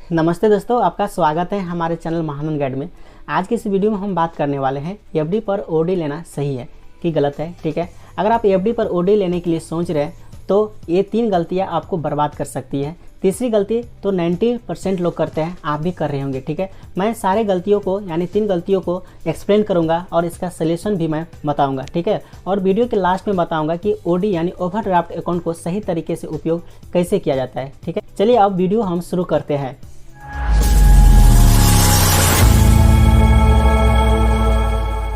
नमस्ते दोस्तों, आपका स्वागत है हमारे चैनल महानंद गाइड में। आज की इस वीडियो में हम बात करने वाले हैं एफडी पर ओडी लेना सही है कि गलत है। ठीक है, अगर आप एफडी पर ओडी लेने के लिए सोच रहे हैं तो ये 3 गलतियां आपको बर्बाद कर सकती है। तीसरी गलती तो 90% लोग करते हैं, आप भी कर रहे होंगे। ठीक है, मैं सारे गलतियों को यानी 3 गलतियों को एक्सप्लेन करूंगा और इसका सलूशन भी मैं बताऊंगा। ठीक है, और वीडियो के लास्ट में बताऊंगा कि ओडी यानी ओवरड्राफ्ट अकाउंट को सही तरीके से उपयोग कैसे किया जाता है। ठीक है, चलिए अब वीडियो हम शुरू करते हैं।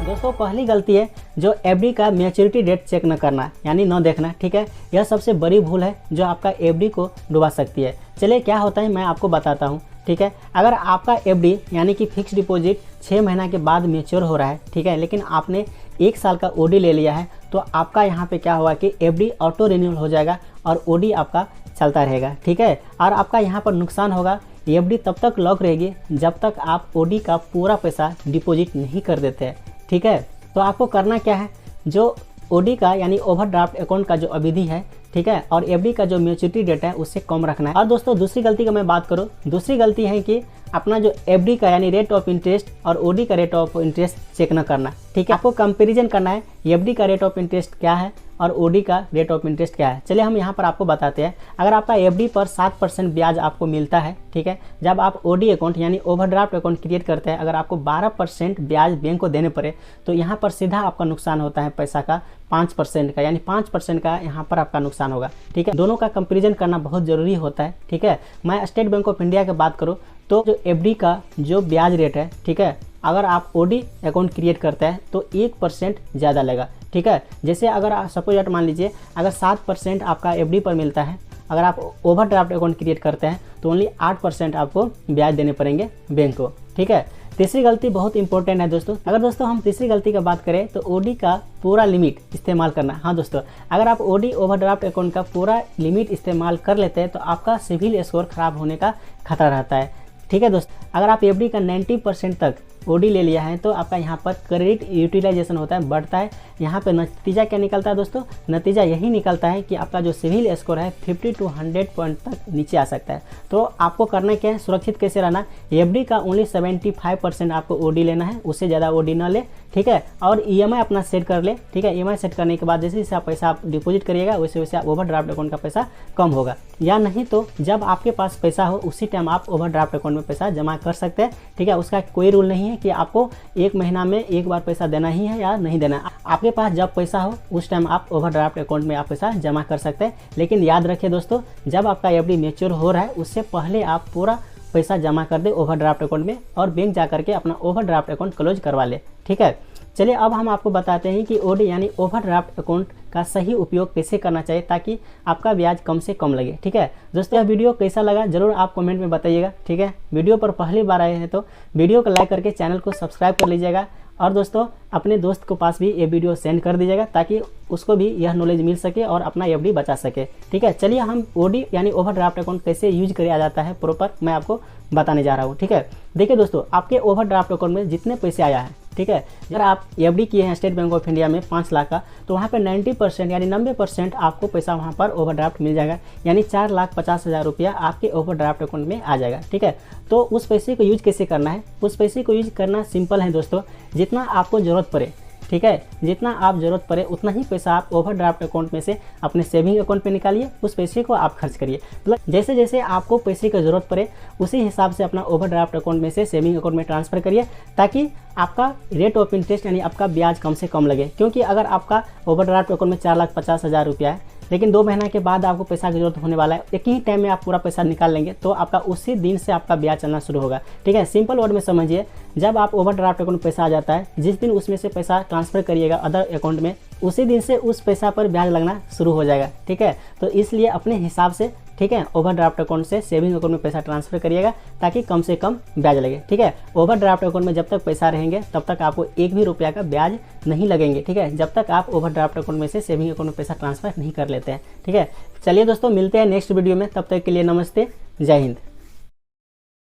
दोस्तों, पहली गलती है जो एफडी का मैच्योरिटी डेट चेक न करना यानी न देखना। ठीक है, यह सबसे बड़ी भूल है जो आपका एफडी को डुबा सकती है। चलिए क्या होता है मैं आपको बताता हूँ। ठीक है, अगर आपका एफडी यानी कि फिक्स डिपॉजिट 6 महीना के बाद मैच्योर हो रहा है, ठीक है, लेकिन आपने 1 साल का ओडी ले लिया है, तो आपका यहाँ पे क्या होगा कि एफडी ऑटो रिन्यूअल हो जाएगा और ओडी आपका चलता रहेगा। ठीक है, और आपका यहाँ पर नुकसान होगा, एफडी तब तक लॉक रहेगी जब तक आप ओडी का पूरा पैसा डिपॉजिट नहीं कर देते हैं। ठीक है, तो आपको करना क्या है, जो ओडी का यानी ओवरड्राफ्ट अकाउंट का जो अवधि है, ठीक है, और एफडी का जो मैच्योरिटी डेट है उससे कम रखना है। और दोस्तों, दूसरी गलती का मैं बात करूँ, दूसरी गलती है कि अपना जो एफडी का यानी रेट ऑफ इंटरेस्ट और ओडी का रेट ऑफ इंटरेस्ट चेक न करना। ठीक है, आपको कंपैरिजन करना है एफडी का रेट ऑफ इंटरेस्ट क्या है और ओडी का रेट ऑफ इंटरेस्ट क्या है। चलिए हम यहाँ पर आपको बताते हैं। अगर आपका एफडी पर 7% ब्याज आपको मिलता है, ठीक है, जब आप ओडी अकाउंट यानी ओवरड्राफ्ट अकाउंट क्रिएट करते हैं, अगर आपको 12% ब्याज बैंक को देने पड़े तो यहाँ पर सीधा आपका नुकसान होता है पैसा का 5% का, यानी 5% का यहाँ पर आपका नुकसान होगा। ठीक है, दोनों का कंपेरिजन करना बहुत ज़रूरी होता है। ठीक है, मैं स्टेट बैंक ऑफ इंडिया की बात करूँ तो जो एफडी का जो ब्याज रेट है, ठीक है, अगर आप ओडी अकाउंट क्रिएट करते हैं तो 1% ज़्यादा लगेगा। ठीक है, जैसे अगर आप सपोज मान लीजिए अगर 7% आपका एफडी पर मिलता है, अगर आप ओवरड्राफ्ट अकाउंट क्रिएट करते हैं तो ओनली 8% आपको ब्याज देने पड़ेंगे बैंक को। ठीक है, तीसरी गलती बहुत इंपॉर्टेंट है दोस्तों। अगर दोस्तों हम तीसरी गलती की बात करें तो ओडी का पूरा लिमिट इस्तेमाल करना। हाँ दोस्तों, अगर आप ओडी ओवरड्राफ्ट अकाउंट का पूरा लिमिट इस्तेमाल कर लेते हैं तो आपका सिविल स्कोर खराब होने का खतरा रहता है। ठीक है दोस्तों, अगर आप एफडी का 90% तक ओडी ले लिया है तो आपका यहाँ पर क्रेडिट यूटिलाइजेशन होता है, बढ़ता है। यहाँ पे नतीजा क्या निकलता है दोस्तों, नतीजा यही निकलता है कि आपका जो सिविल स्कोर है 50 to 100 पॉइंट तक नीचे आ सकता है। तो आपको करना क्या है, सुरक्षित कैसे रहना, एफडी का ओनली 75% आपको ओडी लेना है, उससे ज़्यादा ओडी ना ले। ठीक है, और ईएमआई अपना सेट कर ले। ठीक है, ईएमआई सेट करने के बाद जैसे जैसे आप पैसा आप डिपॉजिट करिएगा वैसे वैसे ओवरड्राफ्ट अकाउंट का पैसा कम होगा, या नहीं तो जब आपके पास पैसा हो उसी टाइम आप ओवरड्राफ्ट अकाउंट में पैसा जमा कर सकते हैं। ठीक है, उसका कोई रूल नहीं है कि आपको 1 महीना में एक बार पैसा देना ही है या नहीं देना है। आपके पास जब पैसा हो उस टाइम आप ओवरड्राफ्ट अकाउंट में आप पैसा जमा कर सकते हैं। लेकिन याद रखिए दोस्तों, जब आपका एफडी मैच्योर हो रहा है उससे पहले आप पूरा पैसा जमा कर दे ओवरड्राफ्ट अकाउंट में और बैंक जा करके अपना ओवरड्राफ्ट अकाउंट क्लोज करवा ले। ठीक है, चलिए अब हम आपको बताते हैं कि ओडी यानी ओवरड्राफ्ट अकाउंट का सही उपयोग कैसे करना चाहिए ताकि आपका ब्याज कम से कम लगे। ठीक है दोस्तों, यह वीडियो कैसा लगा जरूर आप कमेंट में बताइएगा। ठीक है, वीडियो पर पहली बार आए हैं तो वीडियो को लाइक करके चैनल को सब्सक्राइब कर लीजिएगा और दोस्तों अपने दोस्त के पास भी ये वीडियो सेंड कर दीजिएगा ताकि उसको भी यह नॉलेज मिल सके और अपना एफडी बचा सके। ठीक है, चलिए हम ओडी यानी ओवरड्राफ्ट अकाउंट कैसे यूज किया जाता है प्रॉपर मैं आपको बताने जा रहा हूँ। ठीक है, देखिए दोस्तों, आपके ओवरड्राफ्ट अकाउंट में जितने पैसे आया है, ठीक है, अगर आप एफडी किए हैं स्टेट बैंक ऑफ इंडिया में 5 लाख का, तो वहाँ पे 90% यानी 90% आपको पैसा वहाँ पर ओवरड्राफ्ट मिल जाएगा, यानी 4,50,000 रुपया आपके ओवरड्राफ्ट अकाउंट में आ जाएगा। ठीक है, तो उस पैसे को यूज कैसे करना है, उस पैसे को यूज करना सिंपल है दोस्तों, जितना आपको ज़रूरत पड़े। ठीक है, जितना आप ज़रूरत पड़े उतना ही पैसा आप ओवरड्राफ्ट अकाउंट में से अपने सेविंग अकाउंट पे निकालिए, उस पैसे को आप खर्च करिए। मतलब जैसे जैसे आपको पैसे की ज़रूरत पड़े उसी हिसाब से अपना ओवरड्राफ्ट अकाउंट में से सेविंग अकाउंट में ट्रांसफ़र करिए ताकि आपका रेट ऑफ इंटरेस्ट यानी आपका ब्याज कम से कम लगे। क्योंकि अगर आपका ओवरड्राफ्ट अकाउंट में 4,50,000 रुपया है लेकिन 2 महीना के बाद आपको पैसा की जरूरत होने वाला है, एक ही टाइम में आप पूरा पैसा निकाल लेंगे तो आपका उसी दिन से आपका ब्याज चलना शुरू होगा। ठीक है, सिंपल वर्ड में समझिए, जब आप ओवरड्राफ्ट अकाउंट में पैसा आ जाता है, जिस दिन उसमें से पैसा ट्रांसफ़र करिएगा अदर अकाउंट में, उसी दिन से उस पैसा पर ब्याज लगना शुरू हो जाएगा। ठीक है, तो इसलिए अपने हिसाब से, ठीक है, ओवरड्राफ्ट अकाउंट से सेविंग अकाउंट में पैसा ट्रांसफर करिएगा ताकि कम से कम ब्याज लगे। ठीक है, ओवरड्राफ्ट अकाउंट में जब तक पैसा रहेंगे तब तक आपको 1 भी रुपया का ब्याज नहीं लगेंगे। ठीक है, जब तक आप ओवरड्राफ्ट अकाउंट में से सेविंग अकाउंट में पैसा ट्रांसफर नहीं कर लेते हैं। ठीक है, चलिए दोस्तों मिलते हैं नेक्स्ट वीडियो में, तब तक के लिए नमस्ते, जय हिंद।